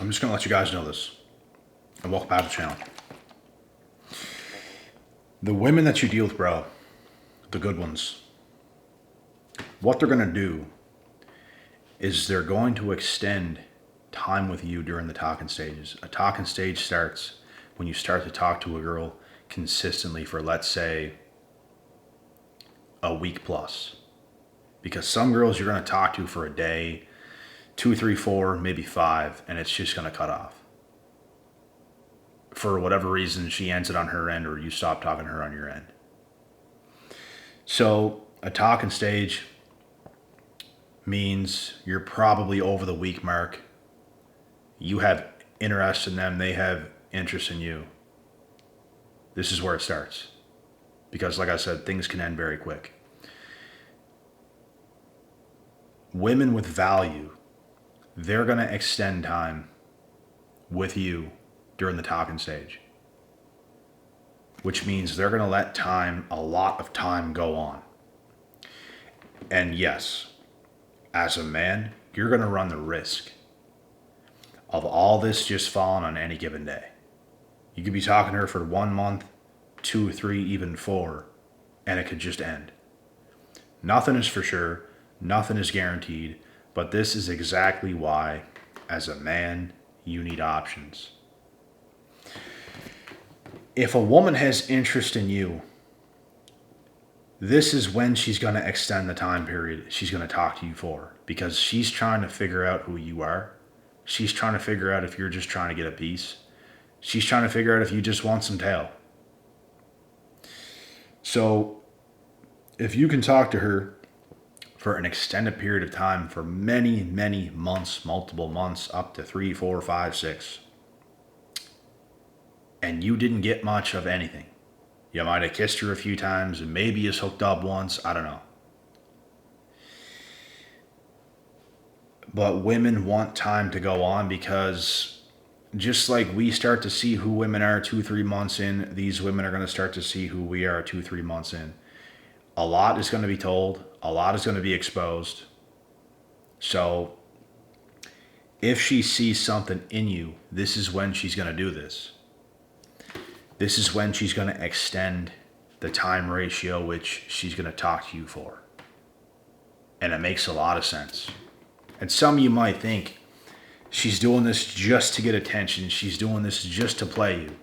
I'm just going to let you guys know this. And welcome back to the channel. The women that you deal with, bro, the good ones, what they're going to do is they're going to extend time with you during the talking stages. A talking stage starts when you start to talk to a girl consistently for, let's say, a week plus. Because some girls you're going to talk to for a day, 2, 3, 4, maybe 5, and it's just going to cut off. For whatever reason, she ends it on her end or you stop talking to her on your end. So a talking stage means you're probably over the week mark. You have interest in them. They have interest in you. This is where it starts. Because like I said, things can end very quick. Women with value, they're going to extend time with you during the talking stage, which means they're going to let a lot of time go on. And yes, as a man, you're going to run the risk of all this just falling on any given day. You could be talking to her for 1 month, 2, 3, even 4, and it could just end. Nothing is for sure, nothing is guaranteed, but this is exactly why, as a man, you need options. If a woman has interest in you, this is when she's going to extend the time period she's going to talk to you for, because she's trying to figure out who you are. She's trying to figure out if you're just trying to get a piece. She's trying to figure out if you just want some tail. So if you can talk to her for an extended period of time, for many, many months, multiple months, up to 3, 4, 5, 6, and you didn't get much of anything. You might have kissed her a few times and maybe just hooked up once. I don't know. But women want time to go on because just like we start to see who women are 2, 3 months in, these women are going to start to see who we are 2, 3 months in. A lot is going to be told. A lot is going to be exposed. So if she sees something in you, this is when she's going to do this. This is when she's going to extend the time ratio which she's going to talk to you for. And it makes a lot of sense. And some of you might think she's doing this just to get attention. She's doing this just to play you.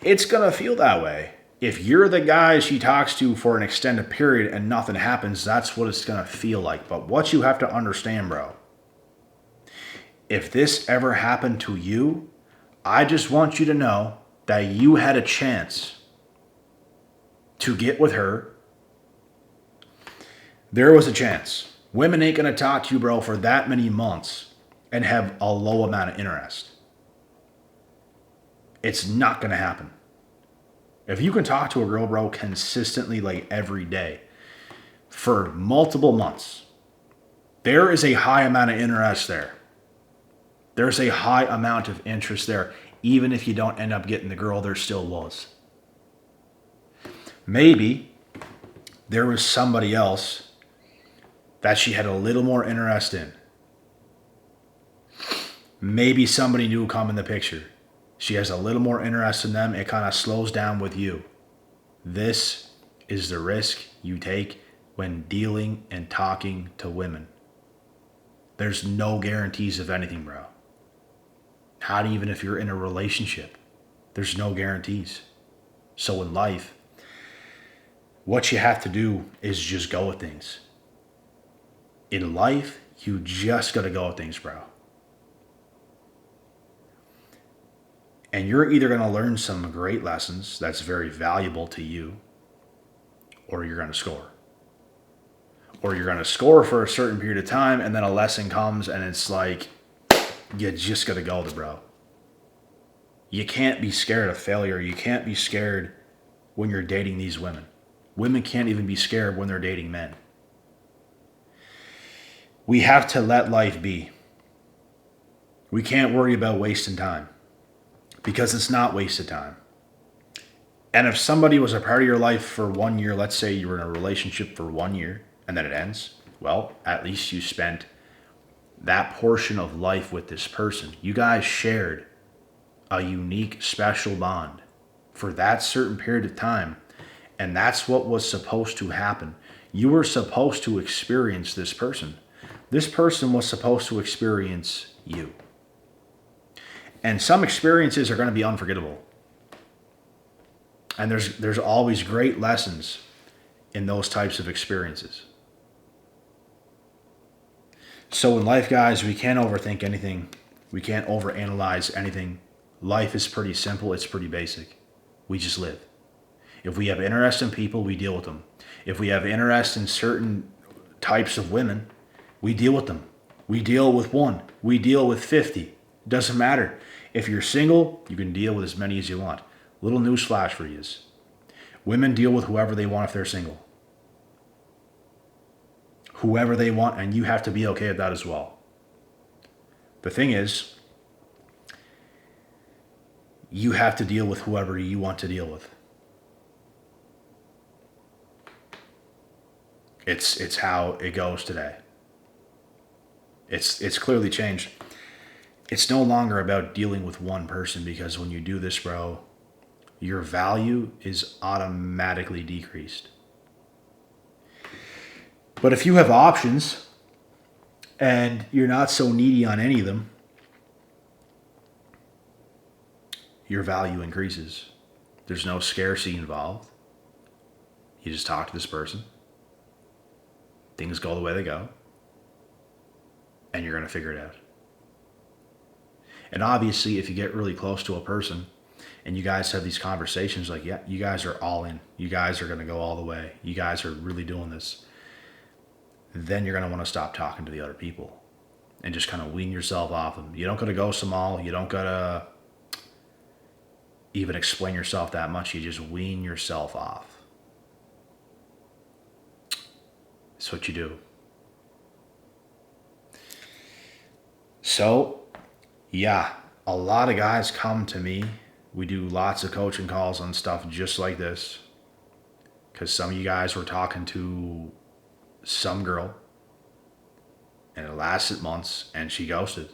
It's going to feel that way. If you're the guy she talks to for an extended period and nothing happens, that's what it's going to feel like. But what you have to understand, bro, if this ever happened to you, I just want you to know that you had a chance to get with her. There was a chance. Women ain't going to talk to you, bro, for that many months and have a low amount of interest. It's not going to happen. If you can talk to a girl, bro, consistently, like every day, for multiple months, there is a high amount of interest there. There's a high amount of interest there. Even if you don't end up getting the girl, there still was. Maybe there was somebody else that she had a little more interest in. Maybe somebody new come in the picture. She has a little more interest in them. It kind of slows down with you. This is the risk you take when dealing and talking to women. There's no guarantees of anything, bro. Not even if you're in a relationship. There's no guarantees. So in life, what you have to do is just go with things. In life, you just got to go with things, bro. And you're either going to learn some great lessons that's very valuable to you, or you're going to score. Or you're going to score for a certain period of time, and then a lesson comes, and it's like, you just got to go there, bro. You can't be scared of failure. You can't be scared when you're dating these women. Women can't even be scared when they're dating men. We have to let life be. We can't worry about wasting time, because it's not wasted time. And if somebody was a part of your life for 1 year, let's say you were in a relationship for 1 year and then it ends, well, at least you spent that portion of life with this person. You guys shared a unique, special bond for that certain period of time. And that's what was supposed to happen. You were supposed to experience this person. This person was supposed to experience you. And some experiences are going to be unforgettable. And there's always great lessons in those types of experiences. So in life, guys, we can't overthink anything. We can't overanalyze anything. Life is pretty simple. It's pretty basic. We just live. If we have interest in people, we deal with them. If we have interest in certain types of women, we deal with them. We deal with one. We deal with 50. It doesn't matter. If you're single, you can deal with as many as you want. Little newsflash for you. Women deal with whoever they want if they're single. Whoever they want, and you have to be okay with that as well. The thing is, you have to deal with whoever you want to deal with. It's how it goes today. It's clearly changed. It's no longer about dealing with one person, because when you do this, bro, your value is automatically decreased. But if you have options and you're not so needy on any of them, your value increases. There's no scarcity involved. You just talk to this person. Things go the way they go. And you're going to figure it out. And obviously, if you get really close to a person and you guys have these conversations like, yeah, you guys are all in. You guys are going to go all the way. You guys are really doing this. Then you're going to want to stop talking to the other people and just kind of wean yourself off them. You don't got to ghost them all. You don't got to even explain yourself that much. You just wean yourself off. That's what you do. So, yeah, a lot of guys come to me. We do lots of coaching calls on stuff just like this, because some of you guys were talking to some girl and it lasted months and she ghosted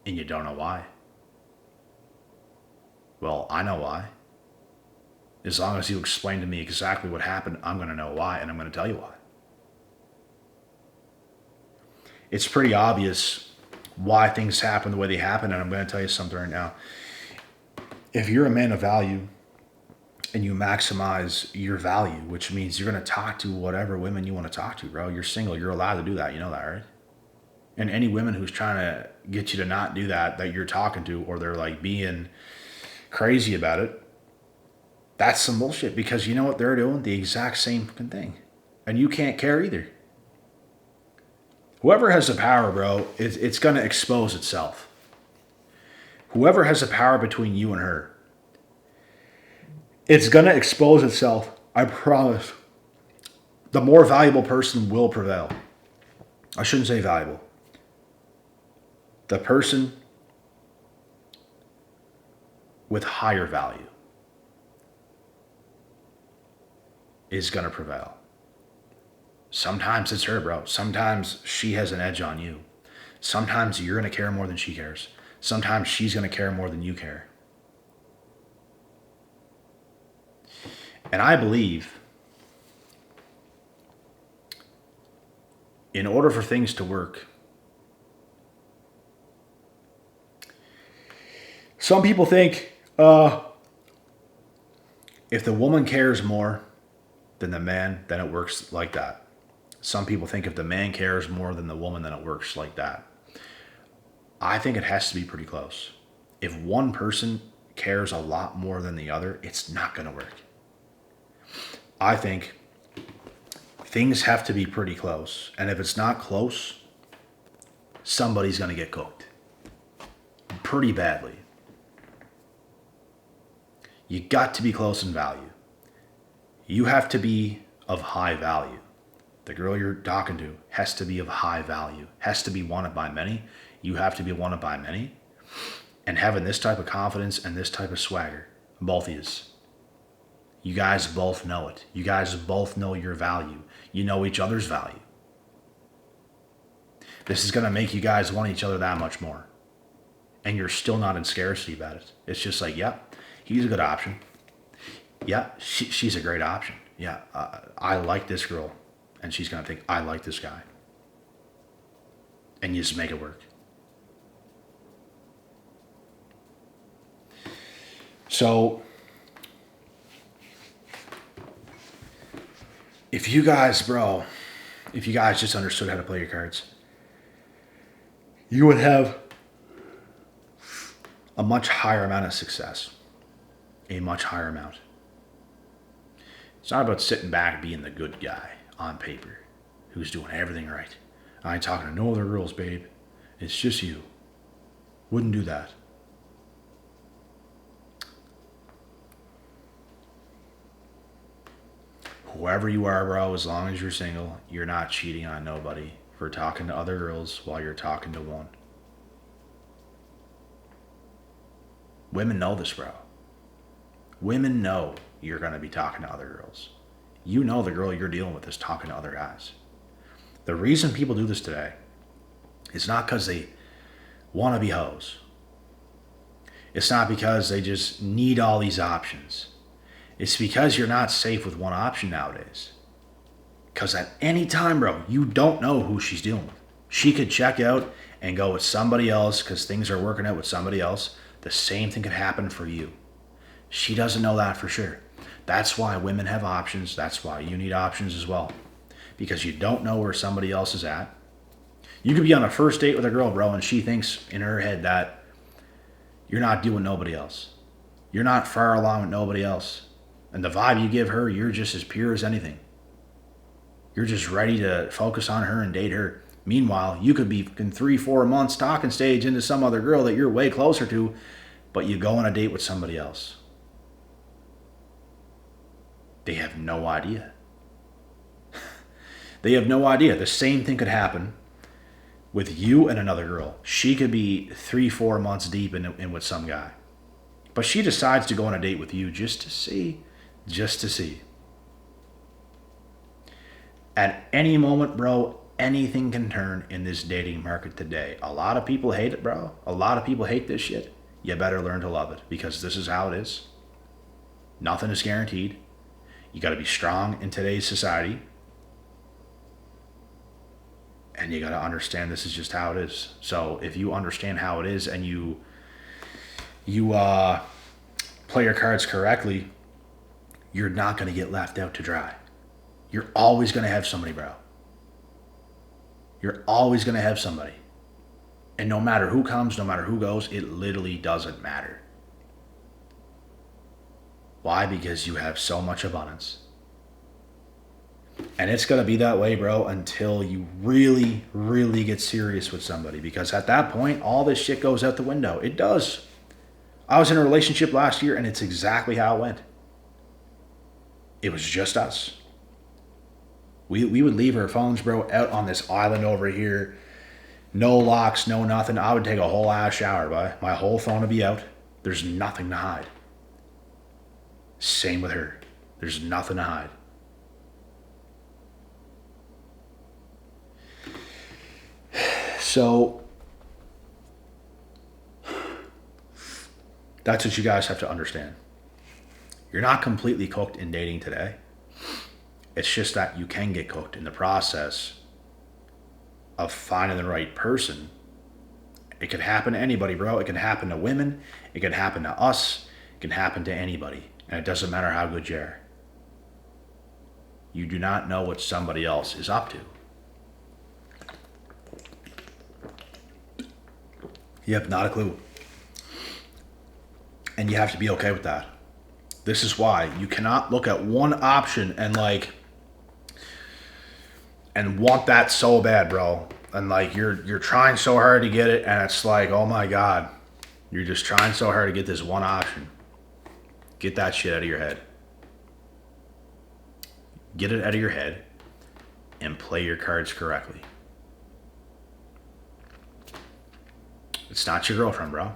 and you don't know why. Well, I know why. As long as you explain to me exactly what happened, I'm going to know why, and I'm going to tell you why. It's pretty obvious why things happen the way they happen, and I'm going to tell you something right now. If you're a man of value and you maximize your value, which means you're going to talk to whatever women you want to talk to, bro. You're single. You're allowed to do that. You know that, right? And any women who's trying to get you to not do that you're talking to, or they're like being crazy about it, that's some bullshit, because you know what they're doing? The exact same fucking thing. And you can't care either. Whoever has the power, bro, it's going to expose itself. Whoever has the power between you and her, it's going to expose itself. I promise. The more valuable person will prevail. I shouldn't say valuable. The person with higher value is going to prevail. Sometimes it's her, bro. Sometimes she has an edge on you. Sometimes you're going to care more than she cares. Sometimes she's going to care more than you care. And I believe in order for things to work, some people think if the woman cares more than the man, then it works like that. Some people think if the man cares more than the woman, then it works like that. I think it has to be pretty close. If one person cares a lot more than the other, it's not going to work. I think things have to be pretty close. And if it's not close, somebody's going to get cooked pretty badly. You got to be close in value. You have to be of high value. The girl you're talking to has to be of high value, has to be wanted by many. You have to be wanted by many. And having this type of confidence and this type of swagger, both of you. You guys both know it. You guys both know your value. You know each other's value. This is going to make you guys want each other that much more. And you're still not in scarcity about it. It's just like, yep, he's a good option. Yeah, she's a great option. Yeah, I like this girl. And she's going to think, I like this guy. And you just make it work. So, if you guys just understood how to play your cards, you would have a much higher amount of success. A much higher amount. It's not about sitting back being the good guy on paper who's doing everything right. I ain't talking to no other girls, babe. It's just you. Wouldn't do that. Whoever you are, bro, as long as you're single, you're not cheating on nobody for talking to other girls while you're talking to one. Women know this, bro. Women know you're going to be talking to other girls. You know the girl you're dealing with is talking to other guys. The reason people do this today is not because they want to be hoes. It's not because they just need all these options. It's because you're not safe with one option nowadays. Because at any time, bro, you don't know who she's dealing with. She could check out and go with somebody else because things are working out with somebody else. The same thing could happen for you. She doesn't know that for sure. That's why women have options. That's why you need options as well. Because you don't know where somebody else is at. You could be on a first date with a girl, bro, and she thinks in her head that you're not doing nobody else. You're not far along with nobody else. And the vibe you give her, you're just as pure as anything. You're just ready to focus on her and date her. Meanwhile, you could be in 3-4 months talking stage into some other girl that you're way closer to, but you go on a date with somebody else. They have no idea. They have no idea. The same thing could happen with you and another girl. She could be 3-4 months deep in with some guy. But she decides to go on a date with you just to see. Just to see. At any moment, bro, anything can turn in this dating market today. A lot of people hate it, bro. A lot of people hate this shit. You better learn to love it because this is how it is. Nothing is guaranteed. You got to be strong in today's society. And you got to understand this is just how it is. So if you understand how it is and you play your cards correctly, you're not going to get left out to dry. You're always going to have somebody, bro. You're always going to have somebody. And no matter who comes, no matter who goes, it literally doesn't matter. Why? Because you have so much abundance. And it's going to be that way, bro, until you really, really get serious with somebody. Because at that point, all this shit goes out the window. It does. I was in a relationship last year, and it's exactly how it went. It was just us. We would leave our phones, bro, out on this island over here. No locks, no nothing. I would take a whole ass shower, boy. My whole phone would be out. There's nothing to hide. Same with her. There's nothing to hide. So, that's what you guys have to understand. You're not completely cooked in dating today. It's just that you can get cooked in the process of finding the right person. It could happen to anybody, bro. It can happen to women. It can happen to us. It can happen to anybody. And it doesn't matter how good you are. You do not know what somebody else is up to. You have not a clue. And you have to be okay with that. This is why you cannot look at one option and want that so bad, bro. And you're trying so hard to get it, and it's like, oh my God, you're just trying so hard to get this one option. Get that shit out of your head. Get it out of your head and play your cards correctly. It's not your girlfriend, bro.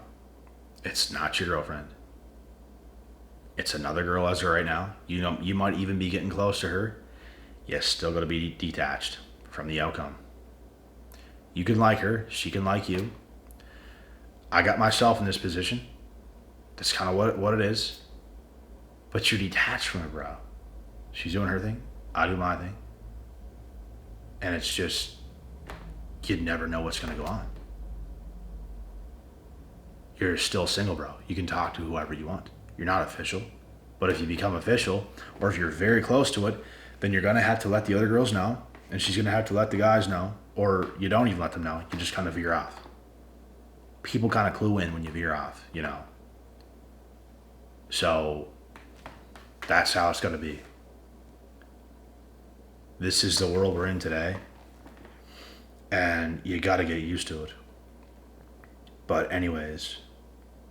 It's not your girlfriend. It's another girl as of right now. You know, you might even be getting close to her. You're still going to be detached from the outcome. You can like her. She can like you. I got myself in this position. That's kind of what it is. But you're detached from it, bro. She's doing her thing. I do my thing. And it's just, you never know what's going to go on. You're still single, bro. You can talk to whoever you want. You're not official. But if you become official, or if you're very close to it, then you're going to have to let the other girls know. And she's going to have to let the guys know. Or you don't even let them know. You just kind of veer off. People kind of clue in when you veer off, you know. So that's how it's going to be. This is the world we're in today. And you got to get used to it. But anyways,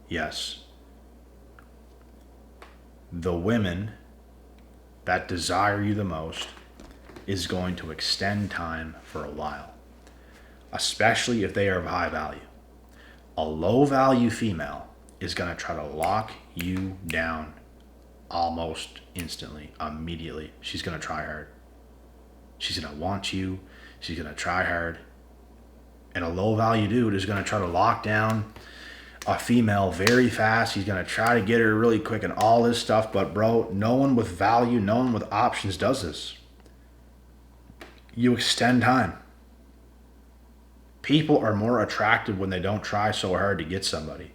yes. The women that desire you the most is going to extend time for a while. Especially if they are of high value. A low value female is going to try to lock you down almost instantly, immediately. She's going to try hard. She's going to want you. She's going to try hard. And a low value dude is going to try to lock down a female very fast. He's going to try to get her really quick and all this stuff. But bro, no one with value, no one with options does this. You extend time. People are more attractive when they don't try so hard to get somebody.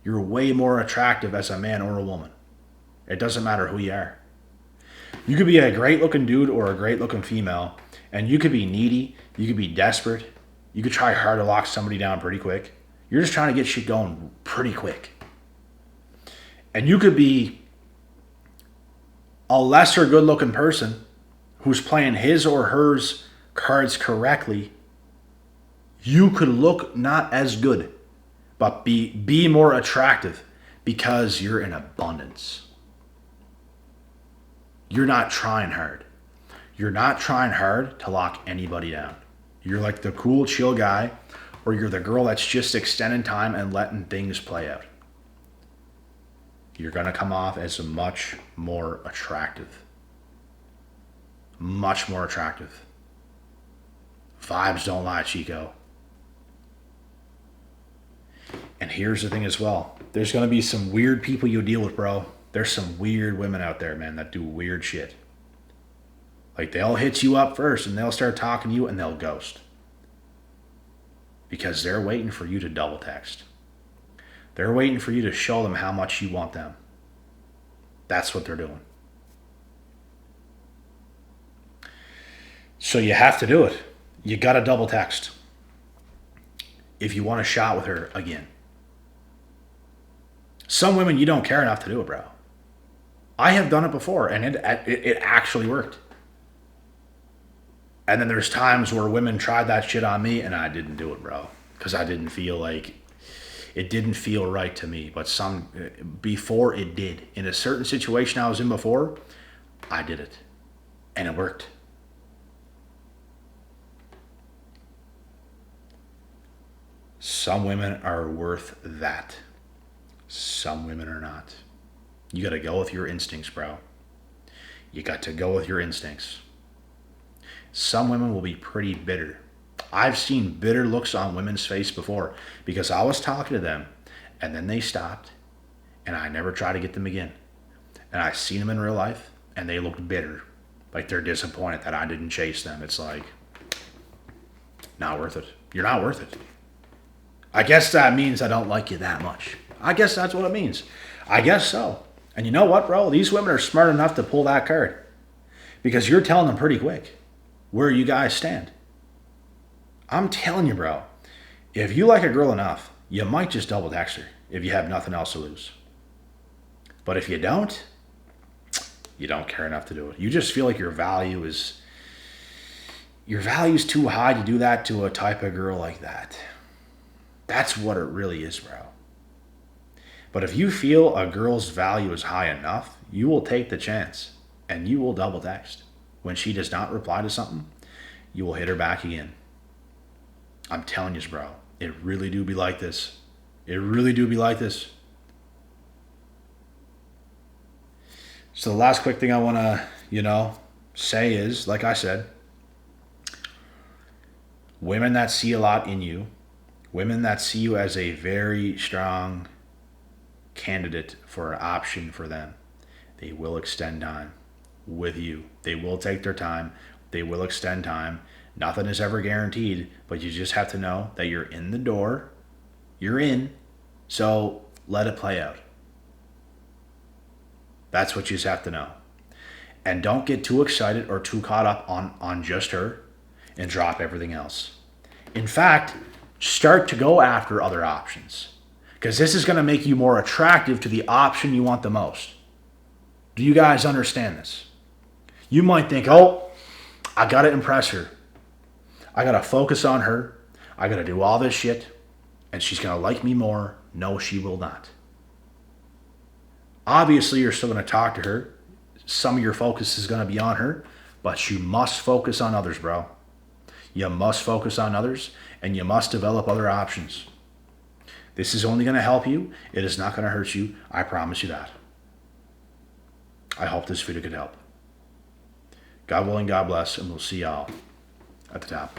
You're way more attractive as a man or a woman. It doesn't matter who you are. You could be a great looking dude or a great looking female, and you could be needy, you could be desperate, you could try hard to lock somebody down pretty quick. You're just trying to get shit going pretty quick. And you could be a lesser good looking person who's playing his or hers cards correctly. You could look not as good, but be more attractive because you're in abundance. You're not trying hard. You're not trying hard to lock anybody down. You're like the cool, chill guy, or you're the girl that's just extending time and letting things play out. You're going to come off as much more attractive. Much more attractive. Vibes don't lie, Chico. And here's the thing as well. There's going to be some weird people you deal with, bro. There's some weird women out there, man, that do weird shit. Like, they'll hit you up first, and they'll start talking to you, and they'll ghost. Because they're waiting for you to double text. They're waiting for you to show them how much you want them. That's what they're doing. So you have to do it. You got to double text. If you want a shot with her again. Some women, you don't care enough to do it, bro. I have done it before, and it actually worked. And then there's times where women tried that shit on me, and I didn't do it, bro. Because I didn't feel like, it didn't feel right to me. But before it did. In a certain situation I was in before, I did it. And it worked. Some women are worth that. Some women are not. You got to go with your instincts, bro. You got to go with your instincts. Some women will be pretty bitter. I've seen bitter looks on women's face before because I was talking to them and then they stopped and I never tried to get them again. And I seen them in real life and they looked bitter. Like they're disappointed that I didn't chase them. It's like, not worth it. You're not worth it. I guess that means I don't like you that much. I guess that's what it means. I guess so. And you know what, bro? These women are smart enough to pull that card. Because you're telling them pretty quick where you guys stand. I'm telling you, bro. If you like a girl enough, you might just double text her if you have nothing else to lose. But if you don't, you don't care enough to do it. You just feel like your value is too high to do that to a type of girl like that. That's what it really is, bro. But if you feel a girl's value is high enough, you will take the chance and you will double text. When she does not reply to something, you will hit her back again. I'm telling you, bro. It really do be like this. It really do be like this. So the last quick thing I want to, say is, like I said, Women that see a lot in you, women that see you as a very strong candidate for an option for them, they will extend time with you. They will take their time. They will extend time. Nothing is ever guaranteed, but you just have to know that you're in the door. You're in. So let it play out. That's what you just have to know. And don't get too excited or too caught up on just her and drop everything else. In fact, start to go after other options because this is going to make you more attractive to the option you want the most. Do you guys understand this? You might think, oh, I got to impress her. I got to focus on her. I got to do all this shit and she's going to like me more. No, she will not. Obviously, you're still going to talk to her. Some of your focus is going to be on her, but you must focus on others, bro. You must focus on others, and you must develop other options. This is only going to help you. It is not going to hurt you. I promise you that. I hope this video could help. God willing, God bless, and we'll see y'all at the top.